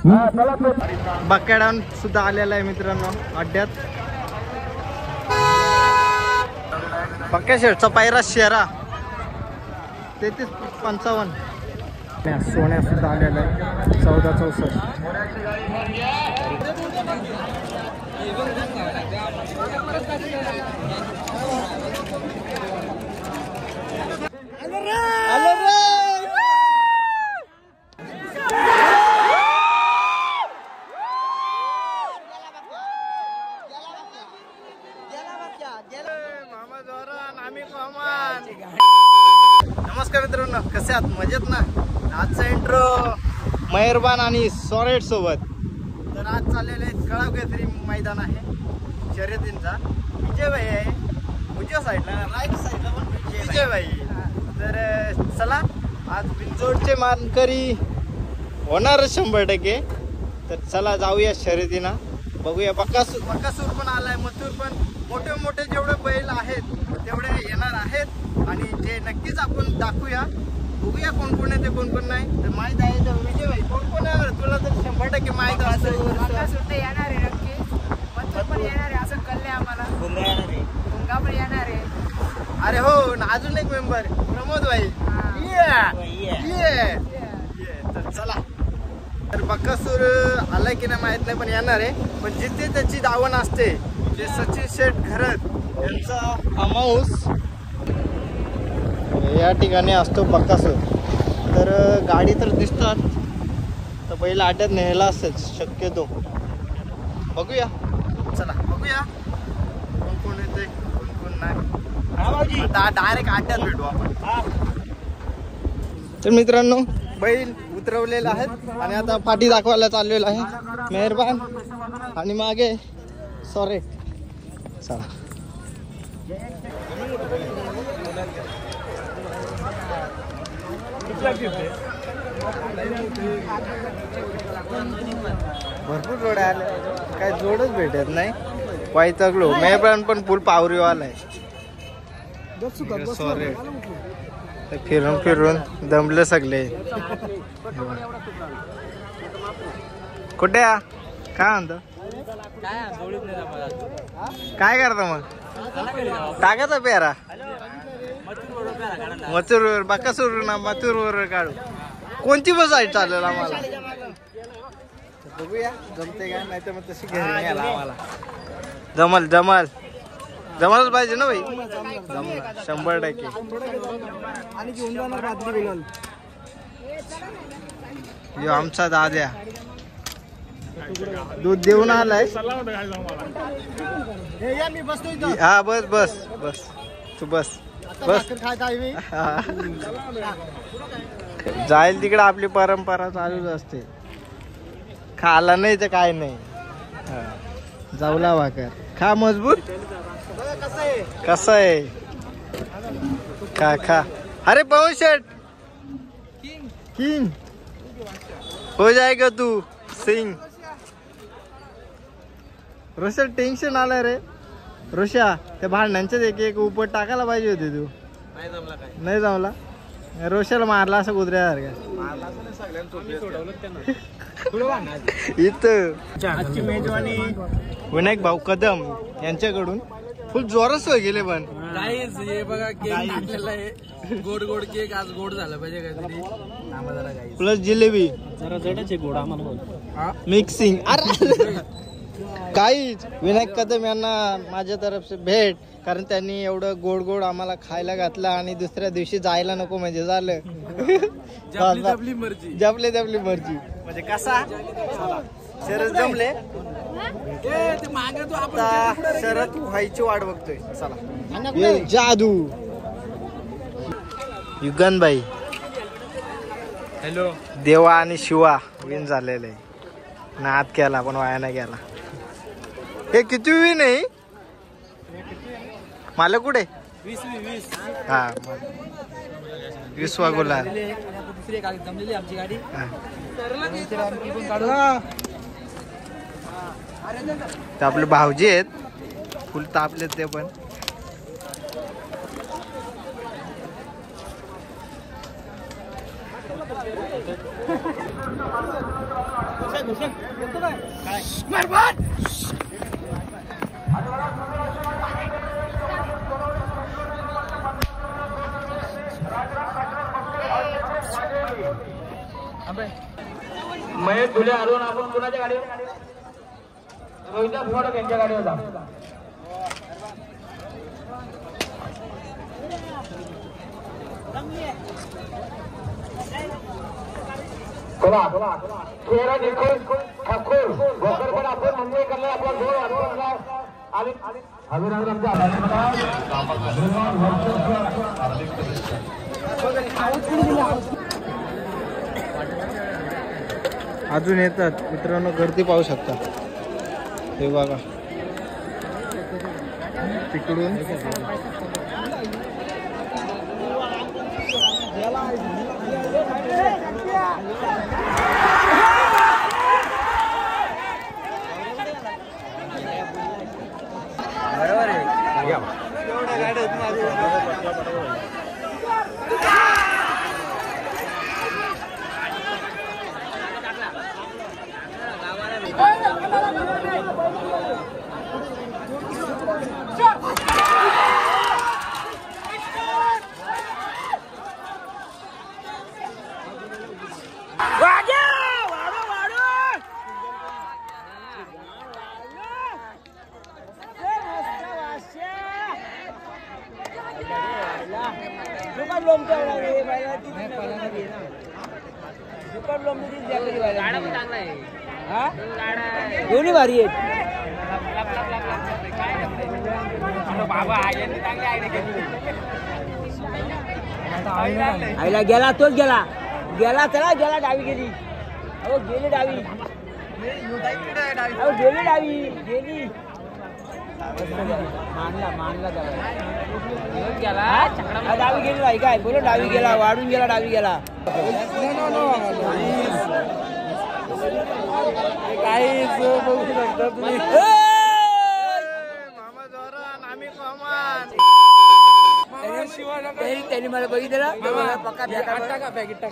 बक्याडाऊन सुद्धा आलेला आहे मित्रांनो अड्ड्यात. पक्या शेटचा पायरा शेरा 33-55. सोन्या सुद्धा आलेला आहे 14-64. नमस्कार मित्रांनो, कसे आहात? मजेत ना? आजचा इंट्रो मेहरबान आणि सॉरेट सोबत. तर आज चाललेले कळावकेसरी मैदान आहे शर्यतींचा. विजयभाई आहे उजव्या साईडला, राईट साईडला पण विजयभाई. तर चला आज बिंजोडचे मानकरी होणार 100%. तर चला जाऊया शर्यतीना, बघूया. बकासूर पण आलाय, मथुर पण. मोठे मोठे जेवढे बैल आहेत तेवढे येणार आहेत आणि ते नक्कीच आपण दाखवूया. बघूया कोण कोण येते कोण कोण नाही. तर माहीत आहे तर विजयभाई कोण कोण येणार तुला तर 100% माहीत असेल. येणार आहे नक्कीच, मथुर पण येणार आहे असं कळलंय आम्हाला. भुंगा पण येणार आहे. अरे हो, अजून एक मेंबर प्रमोद भाई. तर चला. तर बकासूर आलाय की नाही माहित नाही पण येणार आहे. पण जिथे त्याची दावण असते ते सचिन शेठ घरत यांचा अमाऊस या ठिकाणी असतो बकासूर. तर गाडी तर दिसतात, तर पहिला अड्ड्यात न्यायला असेल शक्यतो. बघूया, चला बघूया कोण कोण येते कोण कोण नाही. डायरेक्ट अड्ड्यात भेटू आपण. तर मित्रांनो बैल उतरवलेला आहेत आणि आता फाटी दाखवायला चाललेला आहे मेहरबान आणि मागे सॉरी. चला भरपूर जोडे आले, काय जोडच भेटत नाही. वाईतगलो मेहरबान पण फुल पावरीवाला आहे. सॉरी फिरून फिरून दमले सगळे. कुठे काय म्हणतो काय करता मग? टाकायचा पेरा मथुर बकासूर ना मथुर वर काढू. कोणती बस आहे चालेल आम्हाला? बघूया जमते का नाही तर मग तशी घरी न्यायला आम्हाला. जमल जमल जमलच पाहिजे ना भाई. जमलं 100%. यो आमचा दाद्या दूध देऊन आलाय. हा बस बस बस तू बस बस. जाईल तिकडे आपली परंपरा चालूच असते. खाला नाही तर काय नाही. जाऊला वाकर खा मजबूत. कसं आहे खा खा. अरे पवन शेट किंग हो जाएगा तू सिंग. रोशा टेन्शन आलाय रे. रोशा त्या भांडणांच्यात एक एक उपट टाकायला पाहिजे होते तू. नाही जमला. रोशाला मारला असं कुत्र्यासारखा इथं. आजची मेजवानी विनायक भाऊ कदम यांच्याकडून फुल जोरात सोय गेले. पण हे बघा केक टाकलेला आहे. गोड गोड केक आज गोड झालं पाहिजे काहीतरी. प्लस जिलेबी जरा जडाचे गोड आम्हाला मिक्सिंग. अरे काहीच विनायक कदम यांना माझ्या तर्फे भेट. कारण त्यांनी एवढं गोड गोड आम्हाला खायला घातलं आणि दुसऱ्या दिवशी जायला नको म्हणजे झालं. जपली मर्जी जपले जपली मर्जी म्हणजे कसा शरद जमले. शरद व्हायची वाट बघतोय. चला जादू युगनबाई. हॅलो देवा आणि शिवा विन झालेले. नाद केला पण वाया नाही गेला. हे किती विन आहे मला कुठे? 20 हा 20वा गुलाल. दुसरी जमलेली आमची गाडी. आपले भाऊजी आहेत फुल तापले ते पण. महेश धुले हरवून आपण कुणाच्या गाडीवर रोहिदास मोडक यांच्या गाडीवर जा. चला देखो ठाकूर भोकर पण आपण मुंबई करले आपला जोर अजून येतात मित्रांनो, गर्दी पाहू शकता. हे बघा तिकडून बरोबर आहे. एवढ्या गाड्या दोन्ही भारी आहेत. आईला गेला तोच गेला गेला चला गेला डावी गेली. अहो गेली डावी. अहो गेली डावी गेली. मानला गेला डावी गेली भाई. काय बोलो डावी गेला वाढून गेला डावी गेला. काहीच बघू शकता तुम्ही. त्यांनी मला बघितलं पक्का बॅगेट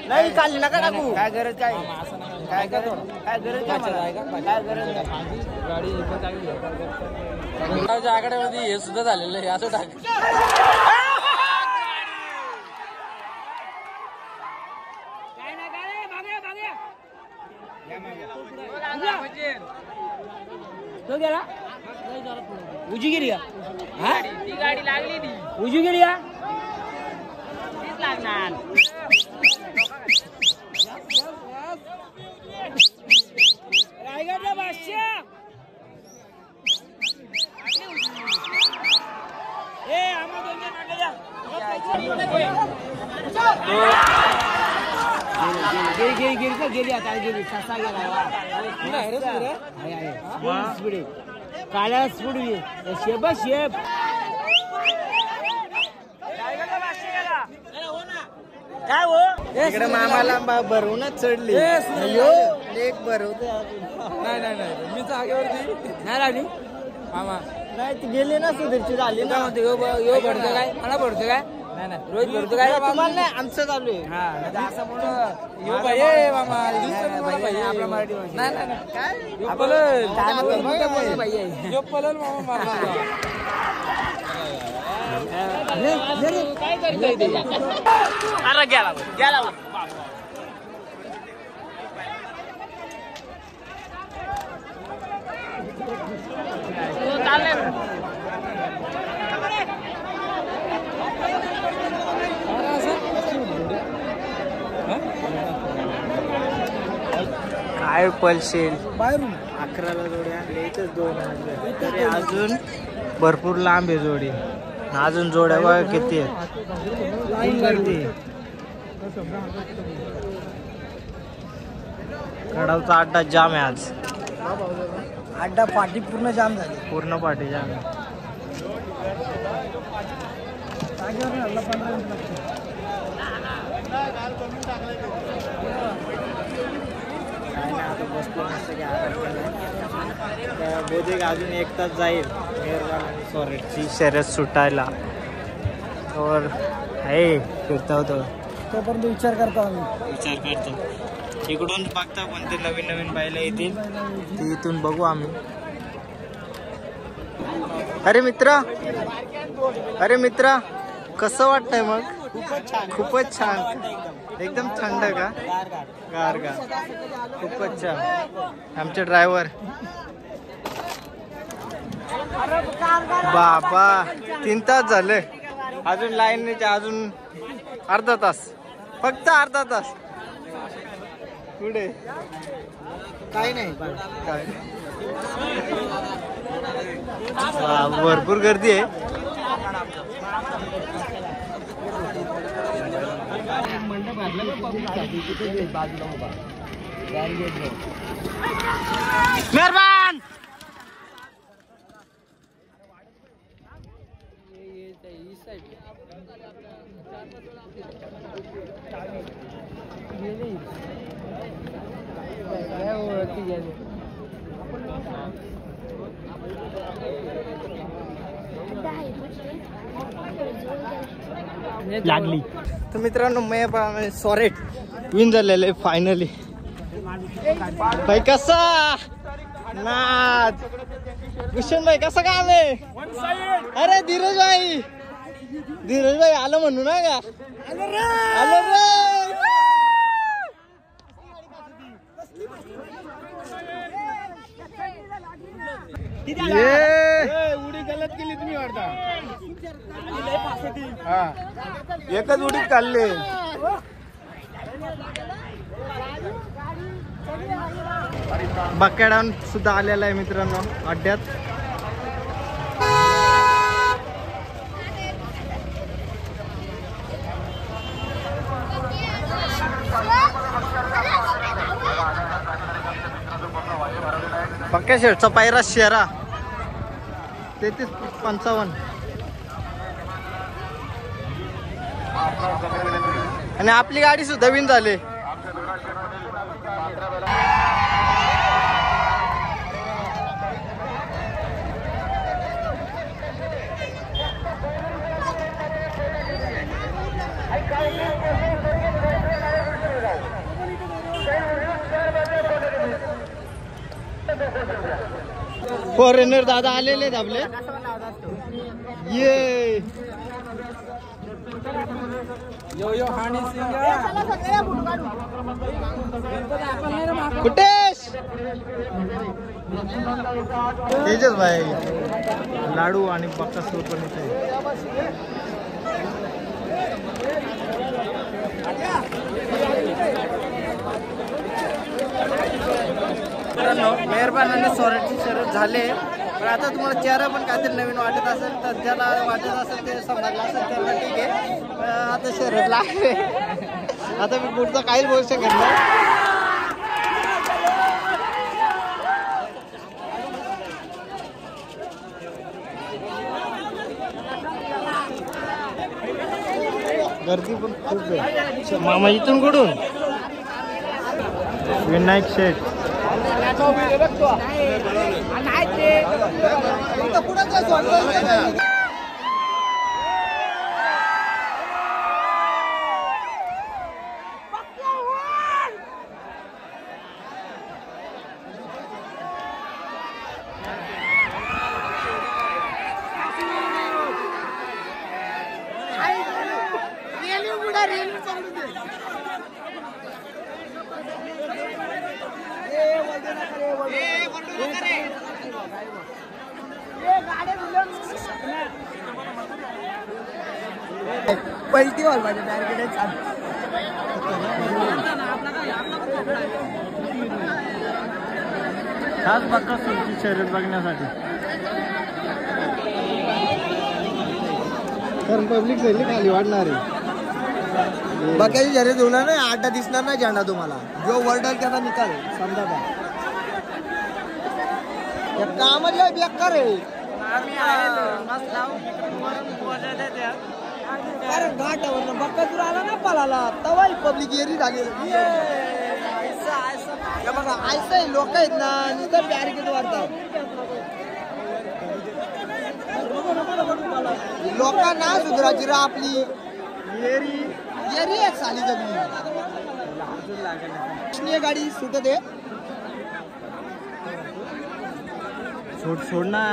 नाही काढली नका टाकू. काय गरज काय काय गरज काय गरज गाडी आकड्यामध्ये हे सुद्धा झालेलं आहे. असं टाक तो गेला उजी गेली का ती गाडी लागली ती उजी गेली का तीच लागणार. रायगडला भाष्य ए आम्हा गेली आता गेली ससा गेला काळ्या स्पीड शेप शेप काय हो इकडे मामाला भरवूनच चढली. लेक भरवते. नाही मी जागेवरती नाही लागली मामा. नाही ती गेली ना सुधीरची झाली ना. यो भरतो काय मला भरतो काय नाही रोहित भरतो काय तुम्हाला नाही आमचं चालू आहे. हा असं म्हणून यो भाई मामा आपला मराठी नाही काय यो पलल मामा अरे गेला काय पलशेल बाहेरून 11ला जोडी आणले इथंच 2 आणले तरी अजून भरपूर लांब आहे जोडी. अजून जोड्या बघा किती आहेत. गर्दी कडावचा अड्डा जाम आहे आज. अड्डा पाठी पूर्ण जाम झाली. पूर्ण पाठी जाम आहे. बहुतेक अजून 1 तास जाईल मेहरबान आणि सॉरेटची शर्यत सुटायला. तर आहे फिरता होतो तोपर्यंत विचार करतो आम्ही. विचार करतो इकडून बघता कोणते नवीन नवीन पाहायला येतील ते इथून बघू आम्ही. अरे मित्रा कसं वाटतंय मग? खूपच छान एकदम थंड का? गार खूपच छान. आमचे ड्रायव्हर बाबा 3 तास झाले अजून लाईन अजून अर्धा तास फक्त अर्धा तास पुढे काय नाही काय भरपूर गर्दी आहे. मेहरबान लागली. तर मित्रांनो मेहरबान सॉरेट विन झालेलं आहे फायनली. भाई कसा नाद भूषण भाई कसं काम आहे? अरे धीरज भाई आलं म्हणू ना का? आलो रे. उडी गलत केली तुम्ही वाटता. एकच उडीत काढले. बकेडाऊन सुद्धा आलेला आहे मित्रांनो अड्ड्यात. पक्क्या शेटचा पायरा शेरा 33-55 आणि आपली गाडी सुद्धा विन झाली. फॉरेनर दादा आलेले आपले. ये कुठेश तेजस भाई लाडू आणि बक्कासूर पण इथे. मेहरबान आणि सॉरेटची शर्यत झाले. पण आता तुम्हाला चेहरा पण काहीतरी नवीन वाटत असेल तर ज्याला वाटत असेल ते समजलं असेल त्याला ठीक आहे. आता शर्यत लागले. आता मी पुढचं काहीच बोलू शकत नाही. गर्दी पण खूप आहे. मामा इथून कुठून? विनायक शेठ पलटी व्हाल माझ्या बॅरगेट खास बक्कासूरची शर्यत बघण्यासाठी. कारण पब्लिक झाली खाली वाढणार आहे. बक्याची शर्यत होणार नाही. आड्डा दिसणार नाही झेंडा तुम्हाला. जो वर्डल त्याचा निकाल समजा का कामच बेकार आहे. कारण घाटावर बक्कासूर आला ना पळाला तवाही पब्लिक एरी झाली. बघा ऐसा लोक आहेत ना नुसतं बॅरिकेड वाढतात. लोकांना सुधराची रा आपली एरी एक साली जगली. गाडी सुटत आहे. सोड ना.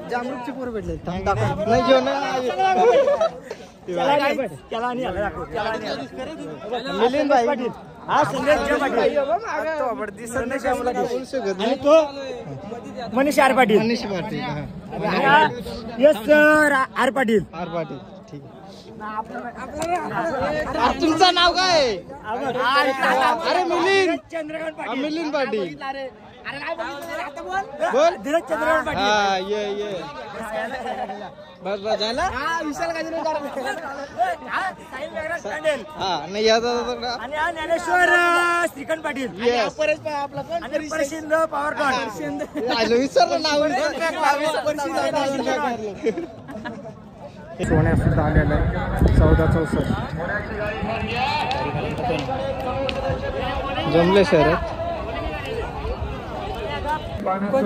जामरूकची पोरं भेटले नाही जेवण मिलिंद भाई हा Manish R Patil. Manish Patil yes R Patil. R Patil ठीक आहे. तुमचं नाव काय? अरे मिलिंद पाटील. बोल धीरज चंद्रकांत पाटील. हा ये बस झाला. विशाल हा नाही ज्ञानेश्वर श्रीकांत पाटील. पवार विसरलं नाव. सोन्या सुद्धा आलेला आहे. 14-64 जमले शहरात.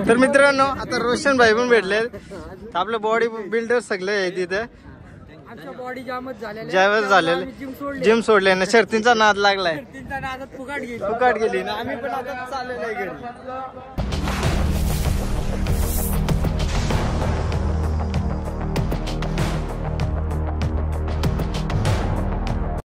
तर मित्रांनो आता रोशन भाई पण भेटले. आपले बॉडी बिल्डर सगळे आहे तिथे. बॉडी जामच ज्यावेळेस झालेले जिम सोडले ना शर्तींचा नाद लागलाय. फुकाट गेली ना. आम्ही पण आता चाललेलो आहे घरी.